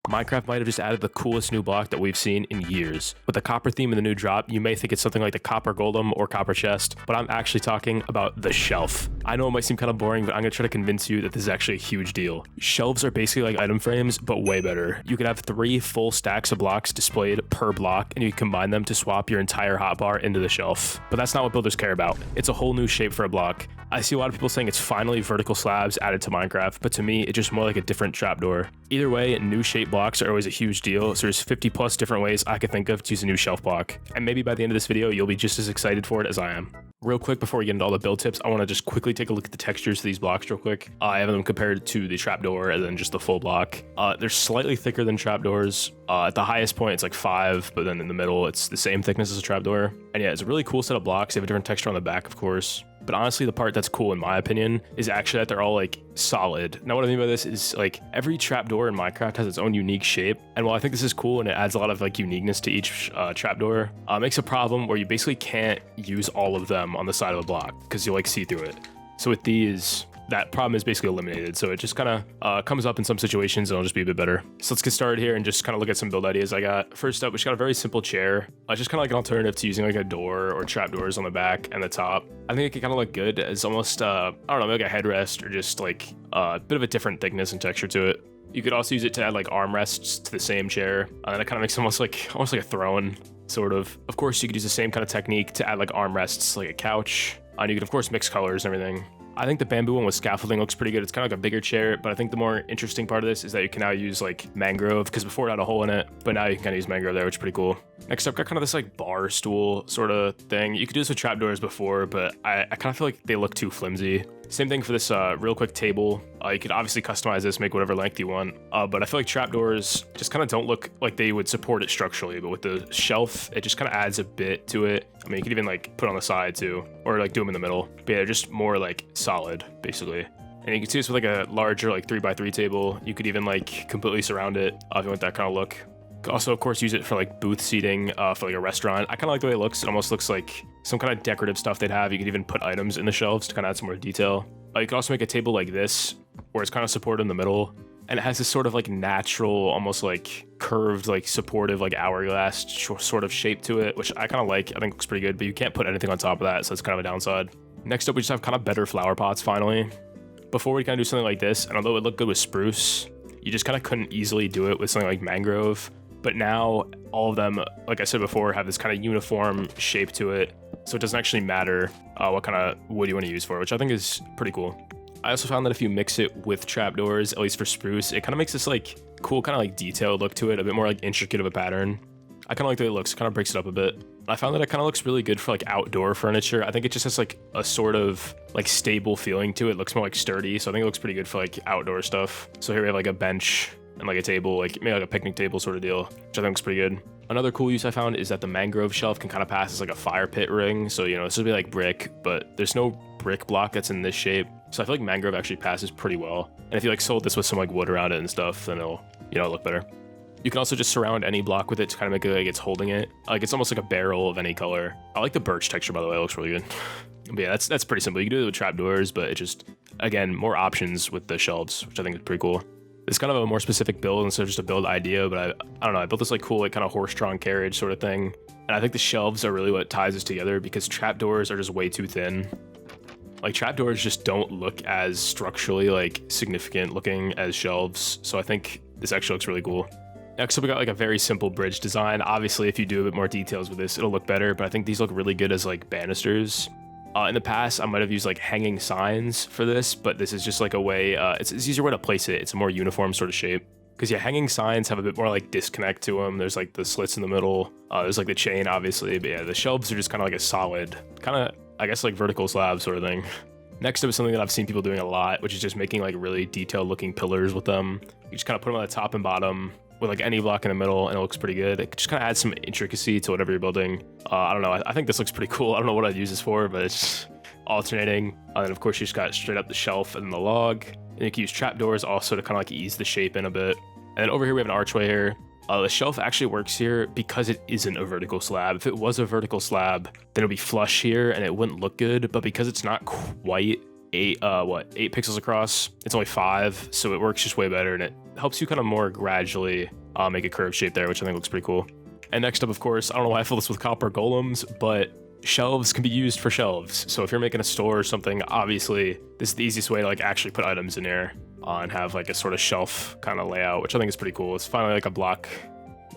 Minecraft might have just added the coolest new block that we've seen in years. With the copper theme in the new drop, you may think it's something like the copper golem or copper chest, but I'm actually talking about the shelf. I know it might seem kind of boring, but I'm gonna try to convince you that this is actually a huge deal. Shelves are basically like item frames, but way better. You could have 3 full stacks of blocks displayed per block, and you can combine them to swap your entire hotbar into the shelf. But that's not what builders care about. It's a whole new shape for a block. I see a lot of people saying it's finally vertical slabs added to Minecraft, but to me, it's just more like a different trapdoor. Either way, new shape blocks are always a huge deal, so there's 50 plus different ways I could think of to use a new shelf block. And maybe by the end of this video, you'll be just as excited for it as I am. Real quick, before we get into all the build tips, I want to just quickly take a look at the textures of these blocks real quick. I have them compared to the trapdoor and then just the full block. They're slightly thicker than trapdoors. At the highest point, it's like 5, but then in the middle, it's the same thickness as a trapdoor. And yeah, it's a really cool set of blocks. They have a different texture on the back, of course. But honestly, the part that's cool in my opinion is actually that they're all like solid. Now what I mean by this is like every trapdoor in Minecraft has its own unique shape. And while I think this is cool and it adds a lot of like uniqueness to each trapdoor, it makes a problem where you basically can't use all of them on the side of a block because you'll like see through it. So with these, that problem is basically eliminated. So it just kind of comes up in some situations and it'll just be a bit better. So let's get started here and just kind of look at some build ideas I got. First up, we just got a very simple chair. Just kind of like an alternative to using like a door or trapdoors on the back and the top. I think it can kind of look good as almost, I don't know, maybe like a headrest or just like a bit of a different thickness and texture to it. You could also use it to add like armrests to the same chair. And that kind of makes it almost like a throne, sort of. Of course, you could use the same kind of technique to add like armrests like a couch. And you could of course mix colors and everything. I think the bamboo one with scaffolding looks pretty good. It's kind of like a bigger chair, but I think the more interesting part of this is that you can now use like mangrove, because before it had a hole in it, but now you can kind of use mangrove there, which is pretty cool. Next up, got kind of this like bar stool sort of thing. You could do this with trapdoors before, but I kind of feel like they look too flimsy. Same thing for this real quick table. You could obviously customize this, make whatever length you want, but I feel like trapdoors just kind of don't look like they would support it structurally, but with the shelf, it just kind of adds a bit to it. I mean, you could even like put on the side too, or like do them in the middle. But yeah, they're just more like solid, basically. And you can see this with like a larger like 3x3 table. You could even like completely surround it if you want that kind of look. Could also, of course, use it for like booth seating for like a restaurant. I kind of like the way it looks. It almost looks like some kind of decorative stuff they'd have. You could even put items in the shelves to kind of add some more detail. You could also make a table like this, where it's kind of supported in the middle, and it has this sort of like natural, almost like curved, like supportive, like hourglass sort of shape to it, which I kind of like. I think looks pretty good, but you can't put anything on top of that, so it's kind of a downside. Next up, we just have kind of better flower pots finally. Before we kind of do something like this, and although it looked good with spruce, you just kind of couldn't easily do it with something like mangrove. But now all of them, like I said before, have this kind of uniform shape to it. So it doesn't actually matter what kind of wood you want to use for it, which I think is pretty cool. I also found that if you mix it with trapdoors, at least for spruce, it kind of makes this like cool kind of like detailed look to it, a bit more like intricate of a pattern. I kind of like the way it looks, kind of breaks it up a bit. I found that it kind of looks really good for like outdoor furniture. I think it just has like a sort of like stable feeling to it. It looks more like sturdy, so I think it looks pretty good for like outdoor stuff. So here we have like a bench and like a table, like maybe like a picnic table sort of deal, which I think looks pretty good. Another cool use I found is that the mangrove shelf can kind of pass as like a fire pit ring. So, you know, this would be like brick, but there's no brick block that's in this shape. So I feel like mangrove actually passes pretty well. And if you like sold this with some like wood around it and stuff, then it'll, you know, look better. You can also just surround any block with it to kind of make it like it's holding it. Like it's almost like a barrel of any color. I like the birch texture, by the way, it looks really good. But yeah, that's pretty simple. You can do it with trapdoors, but it just, again, more options with the shelves, which I think is pretty cool. It's kind of a more specific build instead of just a build idea, but I don't know, I built this like cool like kind of horse-drawn carriage sort of thing. And I think the shelves are really what ties us together because trapdoors are just way too thin. Like trapdoors just don't look as structurally like significant looking as shelves. So I think this actually looks really cool. Next up, we got like a very simple bridge design. Obviously, if you do a bit more details with this, it'll look better, but I think these look really good as like banisters. In the past, I might have used like hanging signs for this, but this is just like a way, it's an easier way to place it. It's a more uniform sort of shape. Because yeah, hanging signs have a bit more like disconnect to them. There's like the slits in the middle. There's like the chain, obviously, but yeah, the shelves are just kind of like a solid, kind of, I guess like vertical slab sort of thing. Next up is something that I've seen people doing a lot, which is just making like really detailed looking pillars with them. You just kind of put them on the top and bottom with like any block in the middle and it looks pretty good. It just kind of adds some intricacy to whatever you're building. I don't know, I think this looks pretty cool. I don't know what I'd use this for, but it's alternating. And then of course you just got straight up the shelf and the log. And you can use trapdoors also to kind of like ease the shape in a bit. And then over here we have an archway here. The shelf actually works here because it isn't a vertical slab. If it was a vertical slab, then it would be flush here and it wouldn't look good. But because it's not quite 8 pixels across, it's only 5, so it works just way better and it helps you kind of more gradually make a curved shape there, which I think looks pretty cool. And next up, of course, I don't know why I fill this with copper golems, but shelves can be used for shelves. So if you're making a store or something, obviously this is the easiest way to like actually put items in here and have like a sort of shelf kind of layout, which I think is pretty cool. It's finally like a block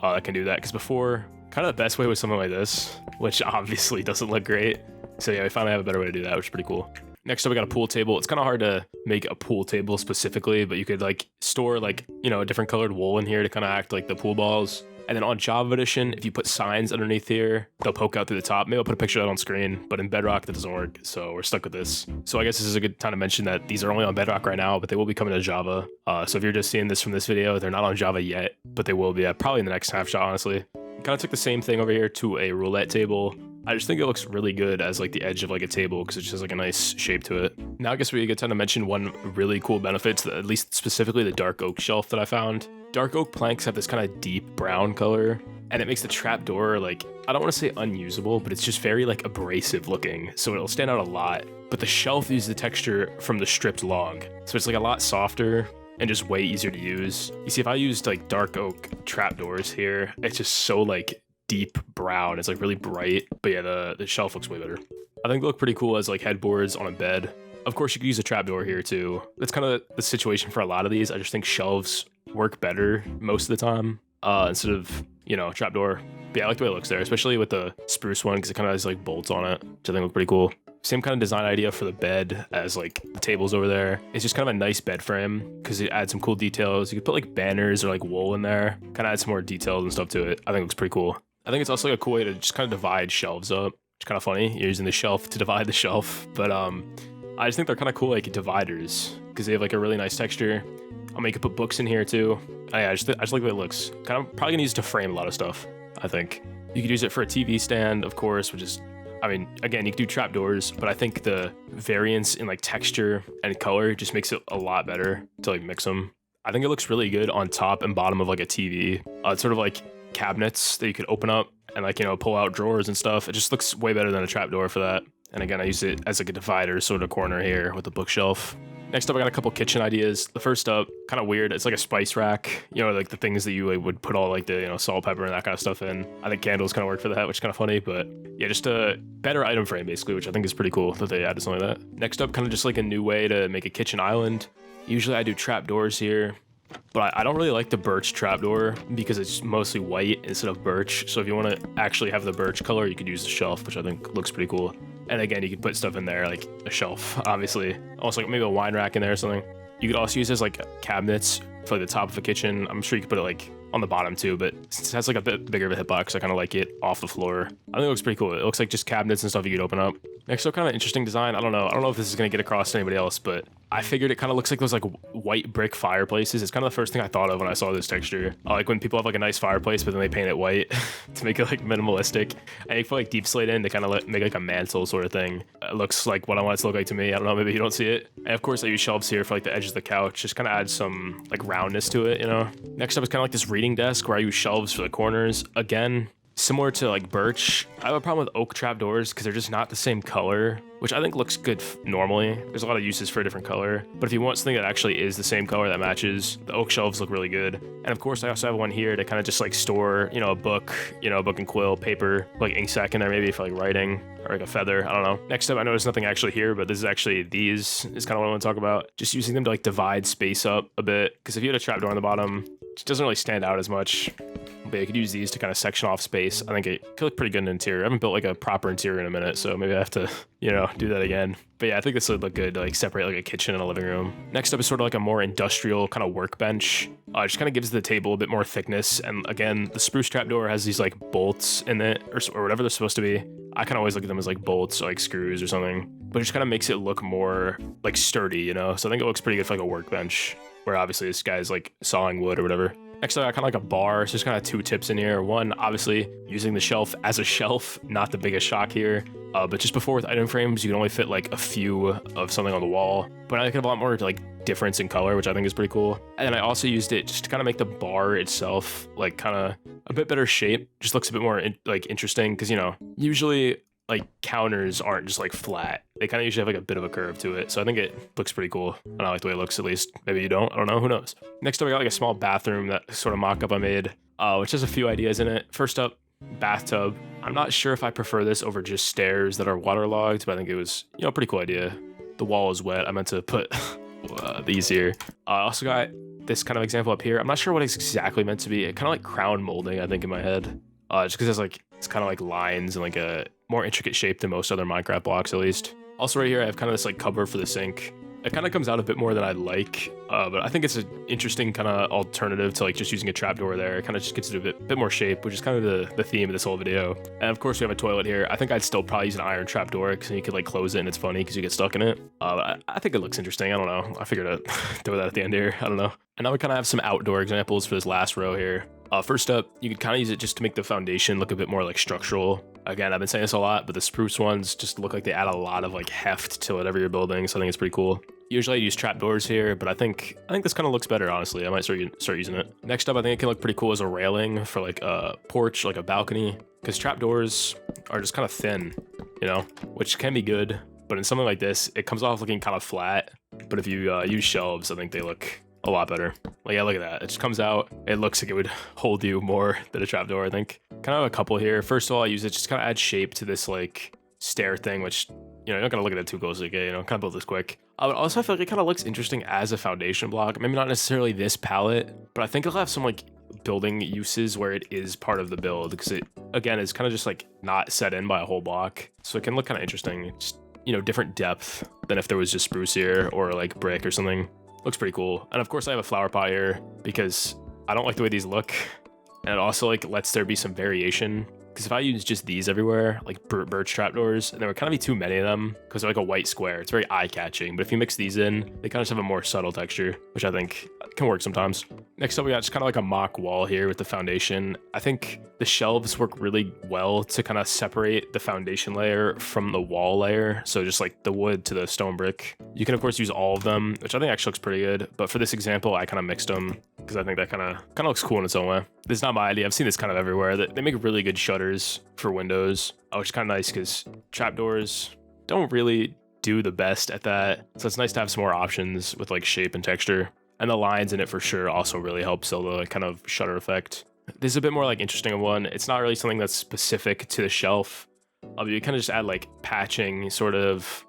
that can do that, because before, kind of the best way was something like this, which obviously doesn't look great. So yeah, we finally have a better way to do that, which is pretty cool. Next up, we got a pool table. It's kind of hard to make a pool table specifically, but you could like store like, you know, a different colored wool in here to kind of act like the pool balls. And then on Java Edition, if you put signs underneath here, they'll poke out through the top. Maybe I'll put a picture of that on screen, but in Bedrock, that doesn't work. So we're stuck with this. So I guess this is a good time to mention that these are only on Bedrock right now, but they will be coming to Java. So if you're just seeing this from this video, they're not on Java yet, but they will be probably in the next snapshot, honestly. Kind of took the same thing over here to a roulette table. I just think it looks really good as like the edge of like a table because it just has like a nice shape to it. Now I guess we get time to mention one really cool benefit, at least specifically the dark oak shelf that I found. Dark oak planks have this kind of deep brown color, and it makes the trapdoor like, I don't want to say unusable, but it's just very like abrasive looking, so it'll stand out a lot. But the shelf uses the texture from the stripped log, so it's like a lot softer and just way easier to use. You see, if I used like dark oak trapdoors here, it's just so like deep brown. It's like really bright, but yeah, the shelf looks way better. I think they look pretty cool as like headboards on a bed. Of course, you could use a trapdoor here too. That's kind of the situation for a lot of these. I just think shelves work better most of the time instead of, you know, trapdoor. But yeah, I like the way it looks there, especially with the spruce one because it kind of has like bolts on it, which I think look pretty cool. Same kind of design idea for the bed as like the tables over there. It's just kind of a nice bed frame because it adds some cool details. You could put like banners or like wool in there, kind of add some more details and stuff to it. I think it looks pretty cool. I think it's also like a cool way to just kind of divide shelves up. It's kind of funny. You're using the shelf to divide the shelf, but I just think they're kind of cool like dividers because they have like a really nice texture. I'll make it put books in here too. I just like the way it looks. Kind of probably gonna use it to frame a lot of stuff, I think. You could use it for a TV stand, of course, which is, I mean, again, you can do trapdoors, but I think the variance in like texture and color just makes it a lot better to like mix them. I think it looks really good on top and bottom of like a TV. It's sort of like cabinets that you could open up and like, you know, pull out drawers and stuff. It just looks way better than a trapdoor for that. And again, I use it as like a divider sort of corner here with the bookshelf. Next up, I got a couple kitchen ideas. The first up, kind of weird. It's like a spice rack, you know, like the things that you like, would put all like the, you know, salt, pepper, and that kind of stuff in. I think candles kind of work for that, which is kind of funny, but yeah, just a better item frame basically, which I think is pretty cool that they added something like that. Next up, kind of just like a new way to make a kitchen island. Usually I do trapdoors here, but I don't really like the birch trapdoor because it's mostly white instead of birch. So if you want to actually have the birch color, you could use the shelf, which I think looks pretty cool. And again, you could put stuff in there, like a shelf, obviously. Also, like maybe a wine rack in there or something. You could also use this like cabinets for the top of a kitchen. I'm sure you could put it like on the bottom too, but since it has like a bit bigger of a hitbox, I kind of like it off the floor. I think it looks pretty cool. It looks like just cabinets and stuff you could open up. Next up, kind of interesting design. I don't know if this is gonna get across to anybody else, but I figured it kind of looks like those like white brick fireplaces. It's kind of the first thing I thought of when I saw this texture. Like when people have like a nice fireplace, but then they paint it white to make it like minimalistic. And you put like deep slate in to kind of make like a mantle sort of thing. It looks like what I want it to look like to me. I don't know, maybe you don't see it. And of course I use shelves here for like the edges of the couch. Just kind of add some like roundness to it, you know? Next up is kind of like this reading desk where I use shelves for the corners. Again, similar to like birch, I have a problem with oak trapdoors because they're just not the same color, which I think looks good normally. There's a lot of uses for a different color, but if you want something that actually is the same color that matches, the oak shelves look really good. And of course I also have one here to kind of just like store, you know, a book and quill, paper, like ink sac in there maybe for like writing, or like a feather, I don't know. Next up, I know there's nothing actually here, but this is actually, these is kind of what I want to talk about. Just using them to like divide space up a bit, because if you had a trapdoor on the bottom, it doesn't really stand out as much. But you could use these to kind of section off space. I think it could look pretty good in the interior. I haven't built like a proper interior in a minute, so maybe I have to, you know, do that again. But yeah, I think this would look good to like separate like a kitchen and a living room. Next up is sort of like a more industrial kind of workbench. It just kind of gives the table a bit more thickness. And again, the spruce trapdoor has these like bolts in it or whatever they're supposed to be. I kind of always look at them as like bolts or like screws or something, but it just kind of makes it look more like sturdy, you know? So I think it looks pretty good for like a workbench, where obviously this guy's like sawing wood or whatever. Next, I got kind of like a bar. It's just kind of two tips in here. One, obviously using the shelf as a shelf, not the biggest shock here. But just before with item frames, you can only fit like a few of something on the wall. But I could have a lot more like difference in color, which I think is pretty cool. And then I also used it just to kind of make the bar itself like kind of a bit better shape. Just looks a bit more like interesting because, you know, usually like counters aren't just like flat. They kind of usually have like a bit of a curve to it. So I think it looks pretty cool. I like the way it looks, at least. Maybe you don't. I don't know. Who knows? Next up, I got like a small bathroom, that sort of mock-up I made, which has a few ideas in it. First up, bathtub. I'm not sure if I prefer this over just stairs that are waterlogged, but I think it was, you know, a pretty cool idea. The wall is wet. I meant to put these here. I also got this kind of example up here. I'm not sure what it's exactly meant to be. It kind of like crown molding, I think, in my head. Just because it's kind of like lines and like a more intricate shape than most other Minecraft blocks, at least. Also right here, I have kind of this like cover for the sink. It kind of comes out a bit more than I'd like, but I think it's an interesting kind of alternative to like just using a trapdoor there. It kind of just gets it a bit more shape, which is kind of the theme of this whole video. And of course we have a toilet here. I think I'd still probably use an iron trapdoor because you could like close it and it's funny because you get stuck in it. I think it looks interesting. I don't know. I figured I'd throw that at the end here. I don't know. And now we kind of have some outdoor examples for this last row here. First up, you could kind of use it just to make the foundation look a bit more like structural. Again, I've been saying this a lot, but the spruce ones just look like they add a lot of like heft to whatever you're building, so I think it's pretty cool. Usually I use trapdoors here, but I think this kind of looks better, honestly. I might start using it. Next up, I think it can look pretty cool as a railing for like a porch, like a balcony, because trapdoors are just kind of thin, you know, which can be good, but in something like this, it comes off looking kind of flat. But if you use shelves, I think they look a lot better. Like, yeah, look at that. It just comes out. It looks like it would hold you more than a trapdoor, I think. Kind of a couple here. First of all, I use it just kind of add shape to this like stair thing, which, you know, you're not gonna look at it too closely, okay? You know, kind of build this quick. But also I feel like it kind of looks interesting as a foundation block. Maybe not necessarily this palette, but I think it'll have some like building uses where it is part of the build, because it, again, is kind of just like not set in by a whole block. So it can look kind of interesting. Just, you know, different depth than if there was just spruce here or like brick or something. Looks pretty cool. And of course I have a flower pot here because I don't like the way these look. And it also like lets there be some variation. Because if I use just these everywhere, like birch trapdoors, and there would kind of be too many of them because they're like a white square. It's very eye-catching. But if you mix these in, they kind of just have a more subtle texture, which I think can work sometimes. Next up, we got just kind of like a mock wall here with the foundation. I think the shelves work really well to kind of separate the foundation layer from the wall layer. So just like the wood to the stone brick. You can of course use all of them, which I think actually looks pretty good. But for this example, I kind of mixed them because I think that kind of looks cool in its own way. This is not my idea. I've seen this kind of everywhere. They make really good shutters for windows, which is kind of nice because trapdoors don't really do the best at that. So it's nice to have some more options with like shape and texture. And the lines in it for sure also really help sell the like, kind of shutter effect. This is a bit more like interesting one. It's not really something that's specific to the shelf. You kind of just add like patching, sort of,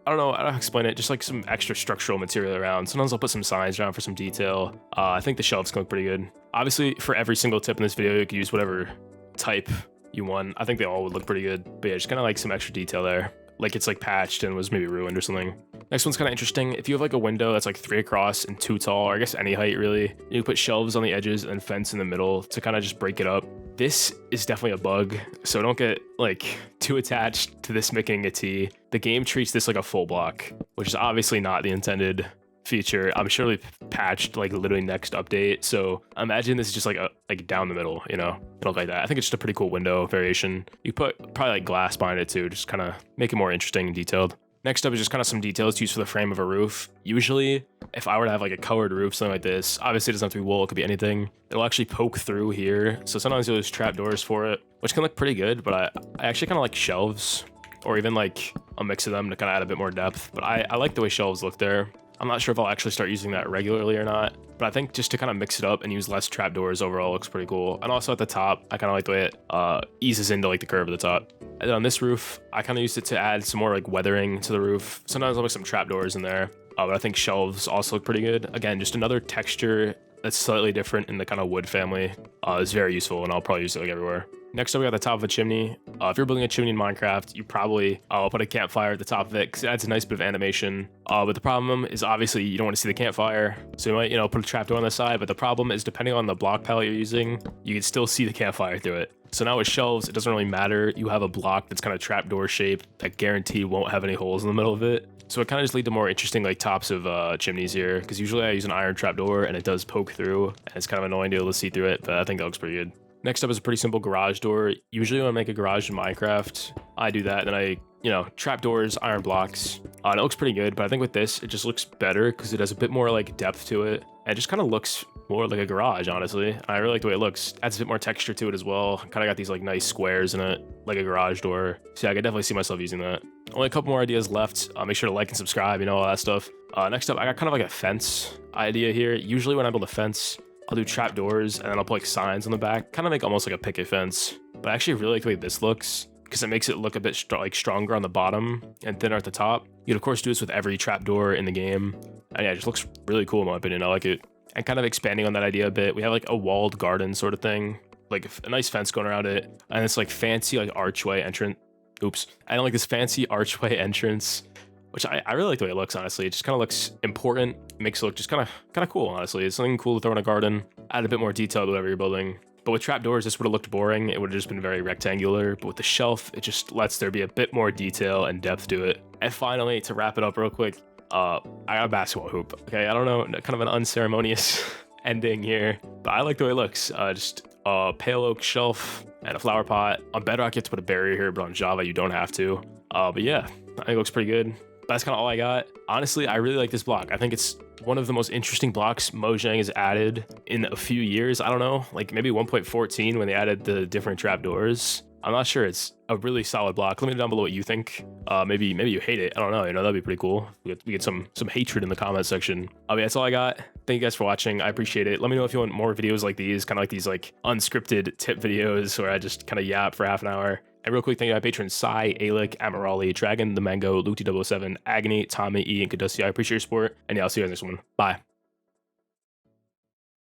I don't know how to explain it, just like some extra structural material around. Sometimes I'll put some signs around for some detail. I think the shelves can look pretty good. Obviously, for every single tip in this video, you can use whatever type you want. I think they all would look pretty good. But yeah, just kind of like some extra detail there. Like it's like patched and was maybe ruined or something. Next one's kind of interesting. If you have like a window that's like 3 across and 2 tall, or I guess any height really, you put shelves on the edges and fence in the middle to kind of just break it up. This is definitely a bug, so don't get like too attached to this making a T. The game treats this like a full block, which is obviously not the intended feature. I'm sure they've patched like literally next update, so imagine this is just like a down the middle, you know, look like that. I think it's just a pretty cool window variation. You put probably like glass behind it too, just kind of make it more interesting and detailed. Next up is just kind of some details used for the frame of a roof. Usually, if I were to have like a colored roof, something like this, obviously it doesn't have to be wool, it could be anything. It'll actually poke through here. So sometimes you'll use trapdoors for it, which can look pretty good, but I actually kind of like shelves, or even like a mix of them to kind of add a bit more depth. But I like the way shelves look there. I'm not sure if I'll actually start using that regularly or not, but I think just to kind of mix it up and use less trapdoors overall looks pretty cool. And also at the top, I kind of like the way it eases into like the curve of the top. And on this roof, I kind of used it to add some more like weathering to the roof. Sometimes I'll put some trapdoors in there, but I think shelves also look pretty good. Again, just another texture that's slightly different in the kind of wood family is very useful, and I'll probably use it like everywhere. Next up, we got the top of a chimney. If you're building a chimney in Minecraft, you probably put a campfire at the top of it because it adds a nice bit of animation. But the problem is obviously you don't want to see the campfire, so you might, you know, put a trapdoor on the side. But the problem is depending on the block palette you're using, you can still see the campfire through it. So now with shelves, it doesn't really matter. You have a block that's kind of trapdoor shaped that guaranteed won't have any holes in the middle of it. So it kind of just leads to more interesting like tops of chimneys here, because usually I use an iron trapdoor and it does poke through, and it's kind of annoying to be able to see through it, but I think that looks pretty good. Next up is a pretty simple garage door. Usually when I make a garage in Minecraft, I do that, then I, you know, trapdoors, iron blocks, and it looks pretty good, but I think with this, it just looks better because it has a bit more like depth to it. And it just kind of looks more like a garage, honestly. I really like the way it looks. Adds a bit more texture to it as well. Kind of got these like nice squares in it, like a garage door. So yeah, I could definitely see myself using that. Only a couple more ideas left. Make sure to like and subscribe, you know, all that stuff. Next up, I got kind of like a fence idea here. Usually when I build a fence, I'll do trap doors and then I'll put like signs on the back, kind of make almost like a picket fence. But I actually really like the way this looks because it makes it look a bit stronger on the bottom and thinner at the top. You'd of course do this with every trap door in the game. And yeah, it just looks really cool in my opinion. I like it. And kind of expanding on that idea a bit, we have like a walled garden sort of thing, like a nice fence going around it, and it's like fancy like archway entrance. Oops, I don't like this fancy archway entrance, which I really like the way it looks. Honestly, it just kind of looks important. It makes it look just kind of cool. Honestly, it's something cool to throw in a garden. Add a bit more detail to whatever you're building. But with trapdoors, this would have looked boring. It would have just been very rectangular. But with the shelf, it just lets there be a bit more detail and depth to it. And finally, to wrap it up real quick, I got a basketball hoop. Okay, I don't know, kind of an unceremonious ending here, but I like the way it looks. Just a pale oak shelf and a flower pot. On Bedrock, you have to put a barrier here, but on Java, you don't have to. But yeah, I think it looks pretty good. But that's kind of all I got. Honestly, I really like this block. I think it's one of the most interesting blocks Mojang has added in a few years. I don't know, like maybe 1.14 when they added the different trapdoors. I'm not sure. It's a really solid block. Let me know down below what you think. Maybe you hate it. I don't know. You know, that'd be pretty cool. We get some hatred in the comment section. Yeah, that's all I got. Thank you guys for watching. I appreciate it. Let me know if you want more videos like these, kind of like these like unscripted tip videos where I just kind of yap for half an hour. And real quick, thank you to my patrons Sai, Aelic, Amirali, Dragon, ThaMango, Luke 007, Agony, Tommi, E, and Cadusssy. I appreciate your support. And yeah, I'll see you guys next one. Bye.